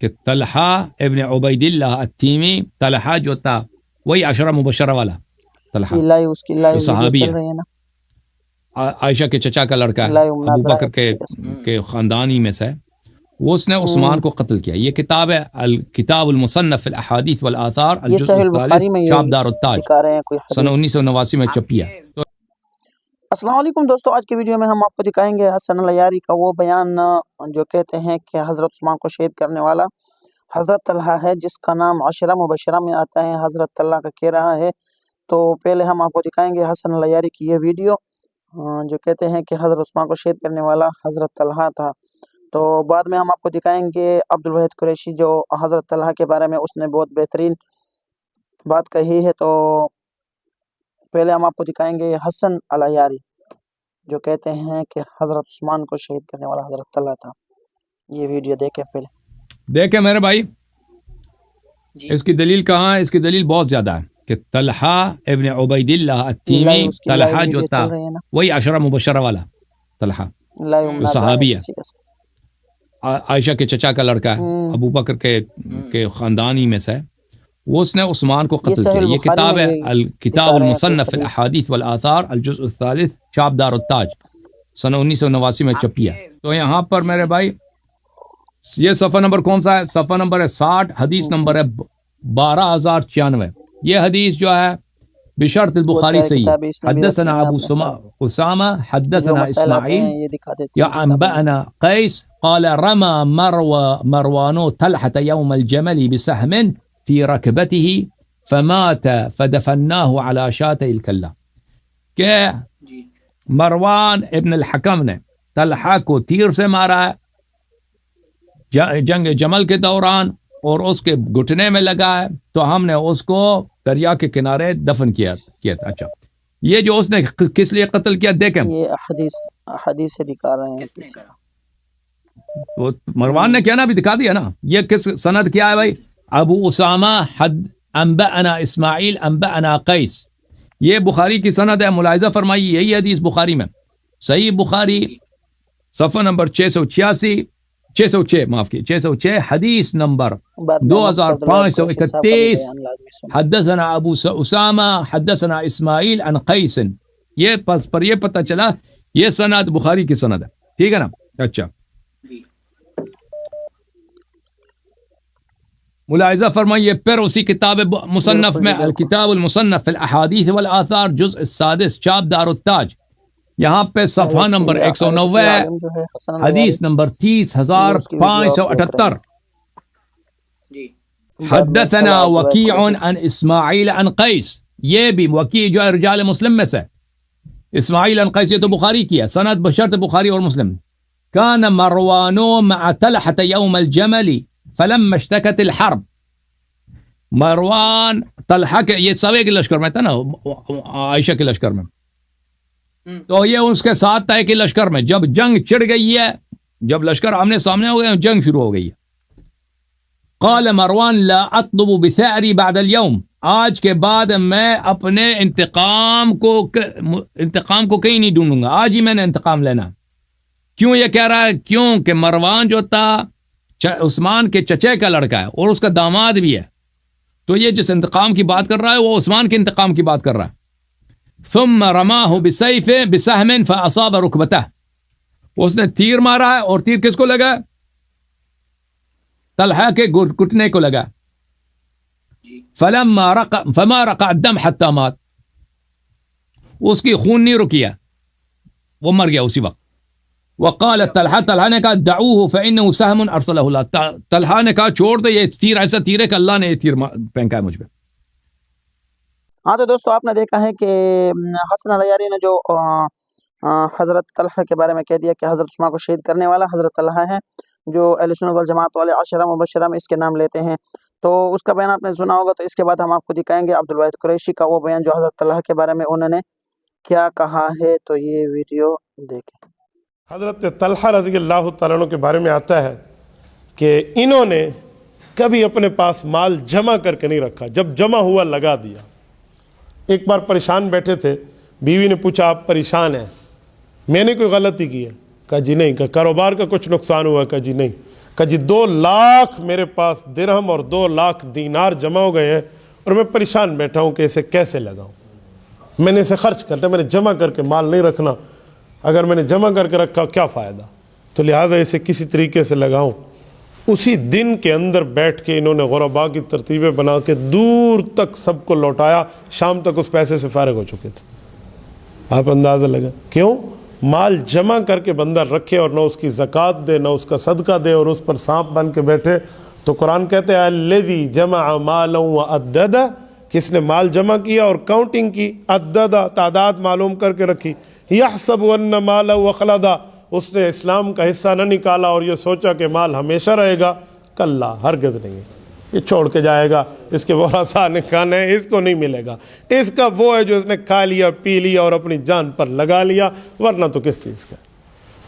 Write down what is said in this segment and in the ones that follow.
کہ طلحہ ابن عبید اللہ التیمی، طلحہ جو تھا وہی عشرہ مبشرہ والا طلحہ جو صحابی ہے، عائشہ کے چچا کا لڑکا ہے، ابو بکر کے خاندانی میں سے، وہ اس نے عثمان کو قتل کیا۔ یہ کتاب ہے الکتاب المصنف فی الاحادیث والآثار الجزء الثالث، چاپ دار التاج، سنہ 1989 میں چھپی ہے۔ السلام علیکم دوستو، آج کی ویڈیو میں ہم آپ کو دکھائیں گے حسن العیاری کا وہ بیان جو کہتے ہیں کہ حضرت عثمان کو شہید کرنے والا حضرت طلحہ ہے، جس کا نام عشرہ مبشرہ میں آتا ہے، حضرت طلحہ کا کہہ رہا ہے۔ تو پہلے ہم آپ کو دکھائیں گے حسن العیاری کی یہ ویڈیو جو کہتے ہیں کہ حضرت عثمان کو شہید کرنے والا حضرت طلحہ تھا۔ تو بعد میں ہم آپ کو دکھائیں گے عبد الواحد قریشی جو حضرت طلحہ کے بارے میں اس نے بہت بہترین بات کہی ہے۔ تو پہلے ہم آپ کو دکھائیں گے حسن العیاری جو کہتے ہیں کہ حضرت عثمان کو شہید کرنے والا حضرت طلحہ تھا۔ یہ ویڈیو دیکھیں پہلے۔ دیکھیں میرے بھائی، اس کی دلیل کہاں ہے؟ اس کی دلیل بہت زیادہ ہے کہ طلحہ ابن عبید اللہ التیمی، طلحہ جو تھا وہی عشرہ مبشرہ والا طلحہ جو صحابی ہے، عائشہ کے چچا کا لڑکا ہے، ابو بکر کے خاندانی میں سے، وہ اس نے عثمان کو قتل کیا۔ یہ کتاب ہے الکتاب المصنف فی الاحادیث والآثار الجزء الثالث، چاپ دار التاج، سنہ 1989 میں چھپی ہے۔ تو یہاں پر میرے بھائی یہ صفحہ نمبر کون سا ہے؟ صفحہ نمبر ہے 60، حدیث نمبر ہے 12096۔ یہ حدیث جو ہے بشرط البخاری صحیح۔ حدثنا ابو اسامہ حدثنا اسماعیل یا انبأنا قیس قال رمى مروان طلحة يوم الجمل بسهم في ركبته فمات فدفناه على شاطئ الكلہ، کہ مروان ابن الحکم نے طلحہ کو تیر سے مارا ہے جنگ جمل کے دوران، اور اس کے گھٹنے میں لگا ہے، تو ہم نے اس کو دریا کے کنارے دفن کیا تھا۔ اچھا، یہ جو اس نے کس لیے قتل کیا دیکھیں، یہ حدیث سے دکھا رہے ہیں۔ وہ مروان نے کیا نا، ابھی دکھا دیا نا۔ یہ کس سند کیا ہے بھائی؟ ابو اسامہ انبأنا اسماعیل انبأنا قیس، یہ بخاری کی سند ہے۔ ملاحظہ فرمائیے، یہی حدیث بخاری میں، صحیح بخاری صفحہ نمبر 606 معاف کی 606، حدیث نمبر 2531، حدثنا ابو اسامہ حدثنا اسماعیل عن قیس۔ یہ پس پر یہ پتہ چلا یہ سند بخاری کی سند ہے، ٹھیک ہے نا۔ اچھا، ملاحظہ فرمائیے، پھر اسی کتاب مصنف میں الکتاب المصنف فی الاحادیث والآثار جزء السادس، چاپ دار التاج، یہاں پہ صفحہ نمبر 190، حدیث نمبر 30578۔ حدثنا وکیع عن اسماعیل عن قیس، یہ بھی وکیع جو ہے رجال مسلم میں سے، اسماعیل عن قیس، یہ تو بخاری کی ہے سند بشرط بخاری اور مسلم۔ کان مروان مع طلحة یوم الجمل فلما اشتکت الحرب، مروان طلحہ کے، یہ سوے کے لشکر میں تھا نا، عائشہ کے لشکر میں، تو یہ اس کے ساتھ تھا کہ لشکر میں جب جنگ چڑھ گئی ہے، جب لشکر آمنے سامنے ہو گئے، جنگ شروع ہو گئی ہے، قال مروان لا اطلب بثأری بعد اليوم، آج کے بعد میں اپنے انتقام کو کہیں نہیں ڈھونڈوں گا، آج ہی میں نے انتقام لینا۔ کیوں یہ کہہ رہا ہے؟ کیوں کہ مروان جو تھا عثمان کے چچے کا لڑکا ہے اور اس کا داماد بھی ہے، تو یہ جس انتقام کی بات کر رہا ہے وہ عثمان کے انتقام کی بات کر رہا ہے۔ ثم رماه بسیف بسهم فاصاب رکبته، اس نے تیر مارا ہے، اور تیر کس کو لگا؟ طلحہ کے گھٹنے کو لگا۔ فما رقع الدم حتى مات، اس کی خون نہیں رکی ہے، وہ مر گیا اسی وقت۔ وقال طلحہ نے کہا دعوه فانه سهم ارسله الله، طلحہ نے کہا چھوڑ دے، یہ تیر ایسا تیر ہے کہ اللہ نے یہ تیر پھینکا ہے مجھ پہ۔ ہاں تو دوستو، آپ نے دیکھا ہے کہ حسن العیاری نے جو حضرت طلحہ کے بارے میں کہہ دیا کہ حضرت عثمان کو شہید کرنے والا حضرت طلحہ ہے، جو اہل سنت والجماعت والے عشرہ مبشرہ میں اس کے نام لیتے ہیں۔ تو اس کا بیان آپ نے سنا ہوگا، تو اس کے بعد ہم آپ کو دکھائیں گے عبد الواحد قریشی کا وہ بیان جو حضرت طلحہ کے بارے میں انہوں نے کیا کہا ہے۔ تو یہ ویڈیو دیکھیں۔ حضرت طلحہ رضی اللہ تعالیٰ عنہ کے بارے میں آتا ہے کہ انہوں نے کبھی اپنے پاس مال جمع کر کے نہیں رکھا، جب جمع ہوا لگا دیا۔ ایک بار پریشان بیٹھے تھے، بیوی نے پوچھا آپ پریشان ہیں؟ میں نے کوئی غلطی کی ہے؟ کہا جی نہیں۔ کہا کاروبار کا کچھ نقصان ہوا؟ کہا جی نہیں۔ کہ جی 2 لاکھ میرے پاس درہم اور 2 لاکھ دینار جمع ہو گئے ہیں اور میں پریشان بیٹھا ہوں کہ اسے کیسے لگاؤں. میں نے اسے خرچ کرنا، میں نے جمع کر کے مال نہیں رکھنا، اگر میں نے جمع کر کے رکھا کیا فائدہ، تو لہٰذا اسے کسی طریقے سے لگاؤں. اسی دن کے اندر بیٹھ کے انہوں نے غرباء کی ترتیبیں بنا کے دور تک سب کو لوٹایا. شام تک اس پیسے سے فارغ ہو چکے تھے. آپ اندازہ لگا کیوں؟ مال جمع کر کے بندہ رکھے اور نہ اس کی زکوٰۃ دے نہ اس کا صدقہ دے اور اس پر سانپ بن کے بیٹھے. تو قرآن کہتے ہیں الذی جمع مالا وعددہ، کس نے مال جمع کیا اور کاؤنٹنگ کی، عددہ تعداد معلوم کر کے رکھی، یحسب ان مالہ اخلدہ، اس نے اسلام کا حصہ نہ نکالا اور یہ سوچا کہ مال ہمیشہ رہے گا. کلا، ہرگز نہیں ہے، یہ چھوڑ کے جائے گا، اس کے ورثاء نے کھانا ہے، اس کو نہیں ملے گا. اس کا وہ ہے جو اس نے کھا لیا پی لیا اور اپنی جان پر لگا لیا، ورنہ تو کس چیز کا.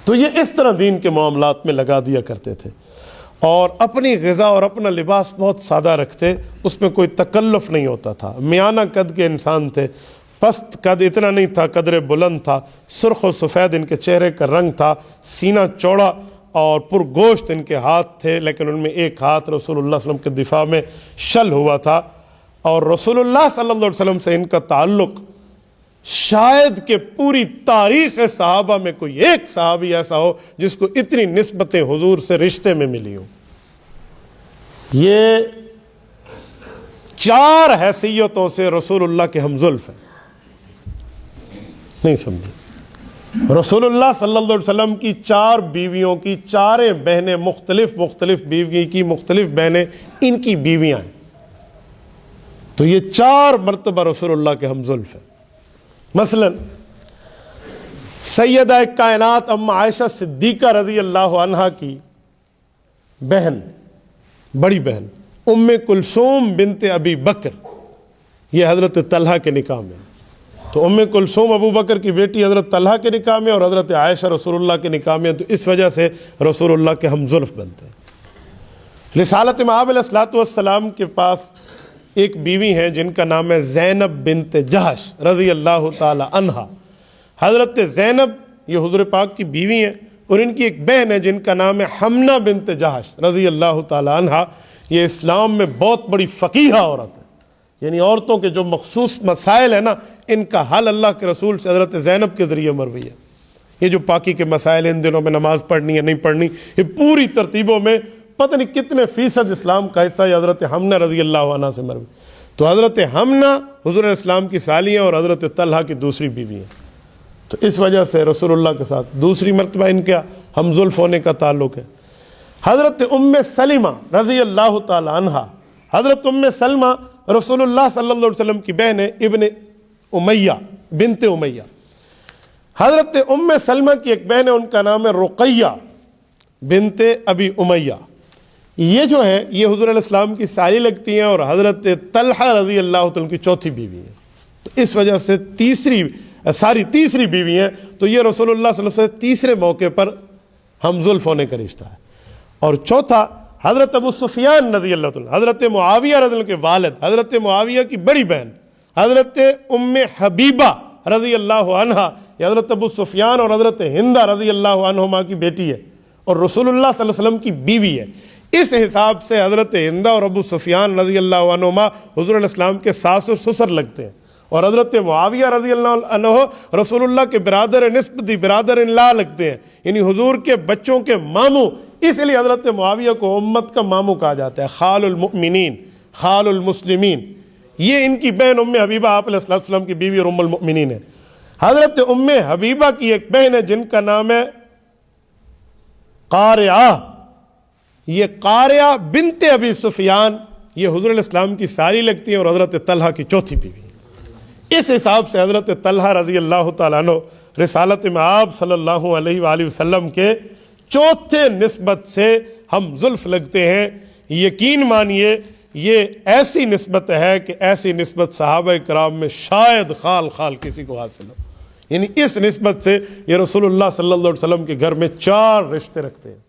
تو یہ اس طرح دین کے معاملات میں لگا دیا کرتے تھے اور اپنی غذا اور اپنا لباس بہت سادہ رکھتے، اس میں کوئی تکلف نہیں ہوتا تھا. میانہ قد کے انسان تھے، پست قد اتنا نہیں تھا، قدر بلند تھا، سرخ و سفید ان کے چہرے کا رنگ تھا، سینہ چوڑا اور پرگوشت ان کے ہاتھ تھے، لیکن ان میں ایک ہاتھ رسول اللہ صلی اللہ علیہ وسلم کے دفاع میں شل ہوا تھا. اور رسول اللہ صلی اللہ علیہ وسلم سے ان کا تعلق شاید کہ پوری تاریخ صحابہ میں کوئی ایک صحابی ایسا ہو جس کو اتنی نسبتیں حضور سے رشتے میں ملی ہوں. یہ 4 حیثیتوں سے رسول اللہ کے ہمزلف ہیں. نہیں سمجھے؟ رسول اللہ صلی اللہ علیہ وسلم کی 4 بیویوں کی 4 بہنیں، مختلف بیوی کی مختلف بہنیں ان کی بیویاں ہیں. تو یہ 4 مرتبہ رسول اللہ کے ہمزلف ہیں. مثلا سیدہ کائنات ام عائشہ صدیقہ رضی اللہ عنہا کی بہن، بڑی بہن ام کلثوم بنت ابی بکر، یہ حضرت طلحہ کے نکاح میں. تو ام کلثوم ابو بکر کی بیٹی حضرت طلحہ کے نکاح میں اور حضرت عائشہ رسول اللہ کے نکاح میں، تو اس وجہ سے رسول اللہ کے ہمزلف بنتے ہیں. رسالت مآب علیہ الصلوۃ والسلام کے پاس ایک بیوی ہیں جن کا نام ہے زینب بنت جہش رضی اللہ تعالی عنہا. حضرت زینب یہ حضور پاک کی بیوی ہیں اور ان کی ایک بہن ہے جن کا نام ہے حمنہ بنت جہش رضی اللہ تعالی عنہا. یہ اسلام میں بہت بڑی فقیہہ عورت ہے، یعنی عورتوں کے جو مخصوص مسائل ہیں نا، ان کا حل اللہ کے رسول سے حضرت زینب کے ذریعے مروی ہے. یہ جو پاکی کے مسائل ان دنوں میں نماز پڑھنی ہے نہیں پڑھنی، یہ پوری ترتیبوں میں پتہ نہیں کتنے فیصد اسلام کا حصہ یہ حضرت حمنہ رضی اللہ عنہ سے مروی. تو حضرت حمنہ حضور اسلام کی سالی ہیں اور حضرت طلحہ کی دوسری بیوی ہیں. تو اس وجہ سے رسول اللہ کے ساتھ دوسری مرتبہ ان کا ہمزلف ہونے کا تعلق ہے. حضرت ام سلمہ رضی اللہ تعالی عنہا، حضرت ام سلمہ رسول اللہ صلی اللہ علیہ وسلم کی بہن ہے، ابن امیہ بنت امیہ. حضرت ام سلمہ کی ایک بہن ہے، ان کا نام ہے رقیہ بنت ابی امیہ. یہ جو ہیں یہ حضور علیہ السلام کی سالی لگتی ہیں اور حضرت طلحہ رضی اللہ تعالیٰ کی چوتھی بیوی ہے. تو اس وجہ سے تیسری بیوی ہیں. تو یہ رسول اللہ صلی اللہ علیہ وسلم سے تیسرے موقع پر ہمزلف ہونے کا رشتہ ہے. اور چوتھا حضرت ابو سفیان رضی اللہ تعالیٰ، حضرت معاویہ رضی اللہ کے والد، حضرت معاویہ کی بڑی بہن حضرت ام حبیبہ رضی اللہ عنہا، یہ حضرت ابو سفیان اور حضرت ہندہ رضی اللہ عنہما کی بیٹی ہے اور رسول اللہ صلی اللہ علیہ وسلم کی بیوی ہے. اس حساب سے حضرت ہندہ اور ابو سفیان رضی اللہ عنہما حضور علیہ السلام کے ساس و سسر لگتے ہیں اور حضرت معاویہ رضی اللہ عنہ رسول اللہ کے برادر نسبتی برادر لا لگتے ہیں، یعنی حضور کے بچوں کے ماموں. اس لیے حضرت معاویہ کو امت کا ماموں کہا جاتا ہے، خال المؤمنین، خال المسلمین. یہ ان کی بہن ام حبیبہ آپ علیہ السلام کی بیوی اور ام المؤمنین ہے. حضرت ام حبیبہ کی ایک بہن ہے جن کا نام ہے قارعہ. یہ قارعہ بنت ابی سفیان، یہ حضور علیہ السلام کی سالی لگتی ہیں اور حضرت طلحہ کی چوتھی بیوی ہے. اس حساب سے حضرت طلحہ رضی اللہ تعالیٰ عنہ رسالت مآب صلی اللہ علیہ وآلہ وسلم کے چوتھے نسبت سے ہم زلف لگتے ہیں. یقین مانیے یہ ایسی نسبت ہے کہ ایسی نسبت صحابہ کرام میں شاید خال کسی کو حاصل ہو. یعنی اس نسبت سے یہ رسول اللہ صلی اللہ علیہ وسلم کے گھر میں 4 رشتے رکھتے ہیں.